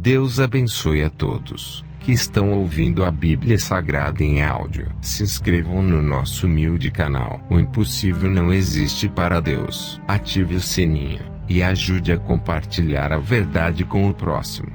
Deus abençoe a todos que estão ouvindo a Bíblia Sagrada em áudio. Se inscrevam no nosso humilde canal. O impossível não existe para Deus. Ative o sininho e ajude a compartilhar a verdade com o próximo.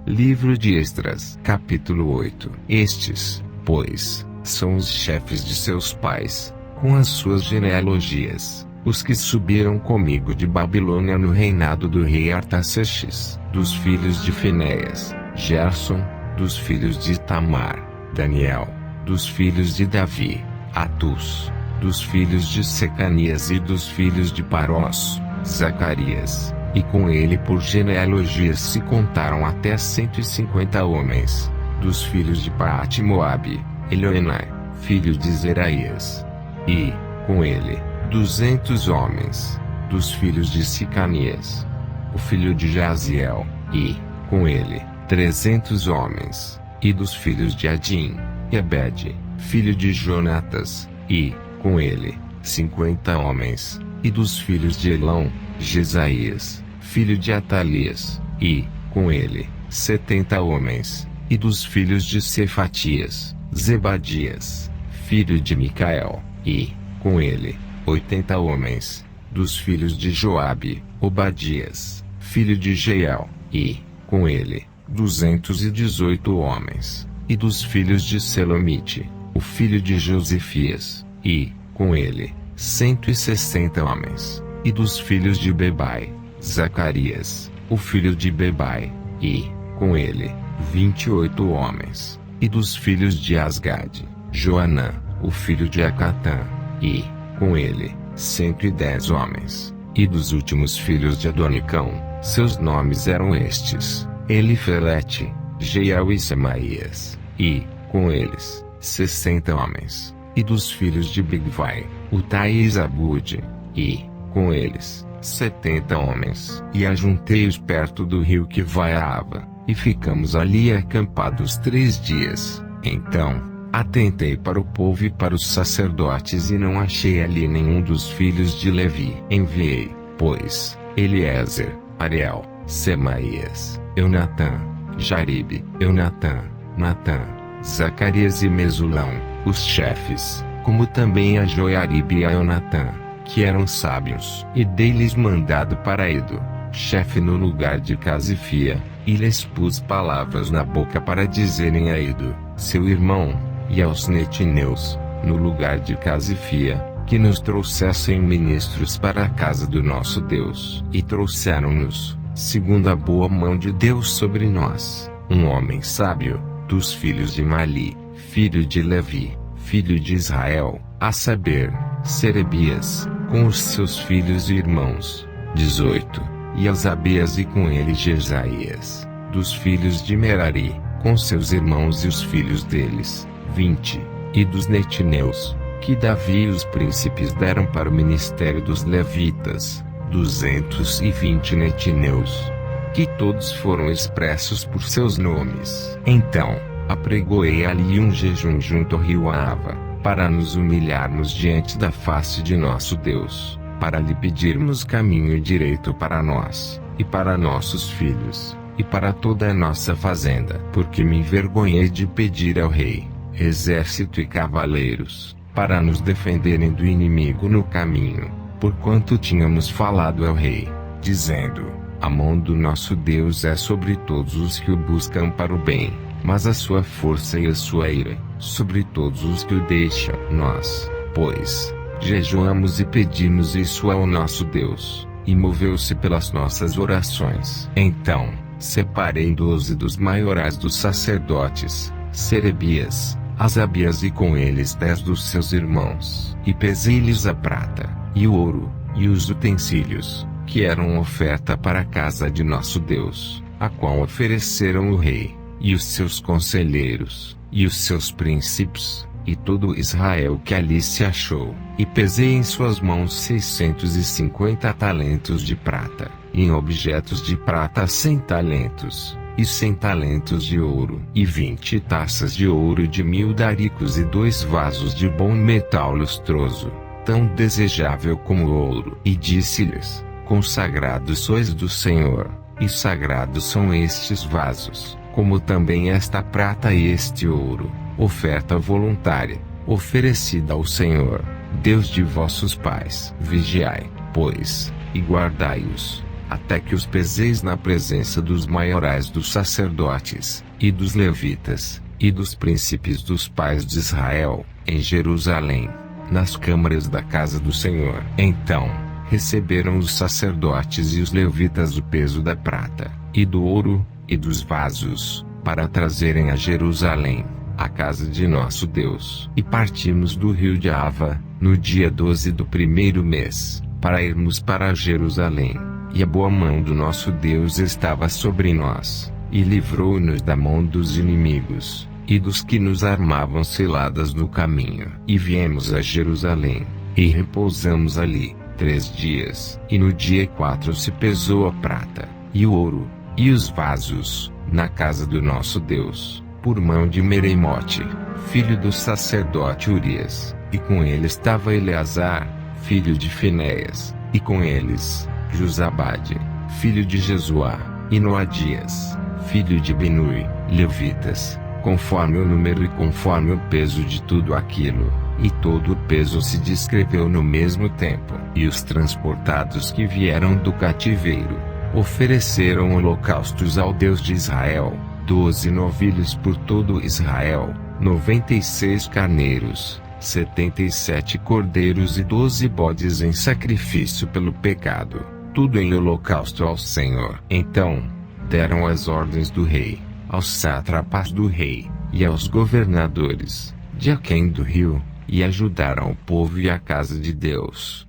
Livro de Esdras, capítulo 8. Estes, pois, são os chefes de seus pais, com as suas genealogias, os que subiram comigo de Babilônia no reinado do rei Artaxerxes, dos filhos de Finéias, Gerson, dos filhos de Itamar, Daniel, dos filhos de Davi, Atus, dos filhos de Secanias e dos filhos de Parós, Zacarias, e com ele por genealogias se contaram até 150 homens, dos filhos de Paate-Moabe, Elioenai, filho de Zeraías, e, com ele, 200 homens, dos filhos de Sicanias, o filho de Jaziel, e, com ele, 300 homens, e dos filhos de Adim, Ebed, filho de Jonatas, e, com ele, 50 homens, e dos filhos de Elão, Jesaías, filho de Atalias, e, com ele, 70 homens, e dos filhos de Cefatias, Zebadias, filho de Micael, e, com ele, 80 homens, dos filhos de Joabe, Obadias, filho de Jeiel, e, com ele, 218 homens, e dos filhos de Selomite, o filho de Josifias, e, com ele, 160 homens, e dos filhos de Bebai, Zacarias, o filho de Bebai, e, com ele, 28 homens, e dos filhos de Asgade, Joanã, o filho de Acatã, e, com ele, 110 homens, e dos últimos filhos de Adonicão, seus nomes eram estes: Elifelete, Jeiel e Semaías, e, com eles, 60 homens, e dos filhos de Bigvai, Utai e Zabude, e, com eles, 70 homens. E ajuntei-os perto do rio que vai a Ava, e ficamos ali acampados 3 dias. Então, atentei para o povo e para os sacerdotes e não achei ali nenhum dos filhos de Levi. Enviei, pois, Eliezer, Ariel, Semaías, Eunatã, Jaribe, Eunatã, Natã, Zacarias e Mesulão, os chefes, como também a Joiaribe e a Eunatã, que eram sábios. E dei-lhes mandado para Edo, chefe no lugar de Casifia, e lhes pus palavras na boca para dizerem a Edo, seu irmão, e aos netineus, no lugar de Casifia, que nos trouxessem ministros para a casa do nosso Deus. E trouxeram-nos, segundo a boa mão de Deus sobre nós, um homem sábio, dos filhos de Mali, filho de Levi, filho de Israel, a saber, Serebias, com os seus filhos e irmãos, 18, e Asabias e com ele Jesaías, dos filhos de Merari, com seus irmãos e os filhos deles, 20, e dos netineus, que Davi e os príncipes deram para o ministério dos levitas, 220 netineus, que todos foram expressos por seus nomes. Então, apregoei ali um jejum junto ao rio Ava, para nos humilharmos diante da face de nosso Deus, para lhe pedirmos caminho direito para nós, e para nossos filhos, e para toda a nossa fazenda. Porque me envergonhei de pedir ao rei, exército e cavaleiros, para nos defenderem do inimigo no caminho, porquanto tínhamos falado ao rei, dizendo: a mão do nosso Deus é sobre todos os que o buscam para o bem, mas a sua força e a sua ira, sobre todos os que o deixam. Nós, pois, jejuamos e pedimos isso ao nosso Deus, e moveu-se pelas nossas orações. Então, separei 12 dos maiorais dos sacerdotes, Serebias, Asabias e com eles 10 dos seus irmãos, e pesei-lhes a prata, e o ouro, e os utensílios, que eram oferta para a casa de nosso Deus, a qual ofereceram o rei, e os seus conselheiros, e os seus príncipes, e todo Israel que ali se achou, e pesei em suas mãos 650 talentos de prata, e em objetos de prata 100 talentos, e 100 talentos de ouro, e 20 taças de ouro de 1000 daricos e 2 vasos de bom metal lustroso, tão desejável como o ouro. E disse-lhes: consagrados sois do Senhor, e sagrados são estes vasos, como também esta prata e este ouro, oferta voluntária, oferecida ao Senhor, Deus de vossos pais. Vigiai, pois, e guardai-os, até que os peseis na presença dos maiorais dos sacerdotes, e dos levitas, e dos príncipes dos pais de Israel, em Jerusalém, nas câmaras da casa do Senhor. Então, receberam os sacerdotes e os levitas o peso da prata, e do ouro, e dos vasos, para trazerem a Jerusalém, a casa de nosso Deus. E partimos do rio de Ava, no dia 12 do primeiro mês, para irmos para Jerusalém. E a boa mão do nosso Deus estava sobre nós, e livrou-nos da mão dos inimigos, e dos que nos armavam ciladas no caminho. E viemos a Jerusalém, e repousamos ali 3 dias. E no dia 4 se pesou a prata, e o ouro, e os vasos, na casa do nosso Deus, por mão de Meremote, filho do sacerdote Urias, e com ele estava Eleazar, filho de Finéias, e com eles, Josabade, filho de Jesuá, e Noadias, filho de Binui, levitas, conforme o número e conforme o peso de tudo aquilo, e todo o peso se descreveu no mesmo tempo. E os transportados que vieram do cativeiro, ofereceram holocaustos ao Deus de Israel, 12 novilhos por todo Israel, 96 carneiros, 77 cordeiros e 12 bodes em sacrifício pelo pecado, tudo em holocausto ao Senhor. Então, deram as ordens do rei, aos sátrapas do rei, e aos governadores, de aquém do rio, e ajudaram o povo e a casa de Deus.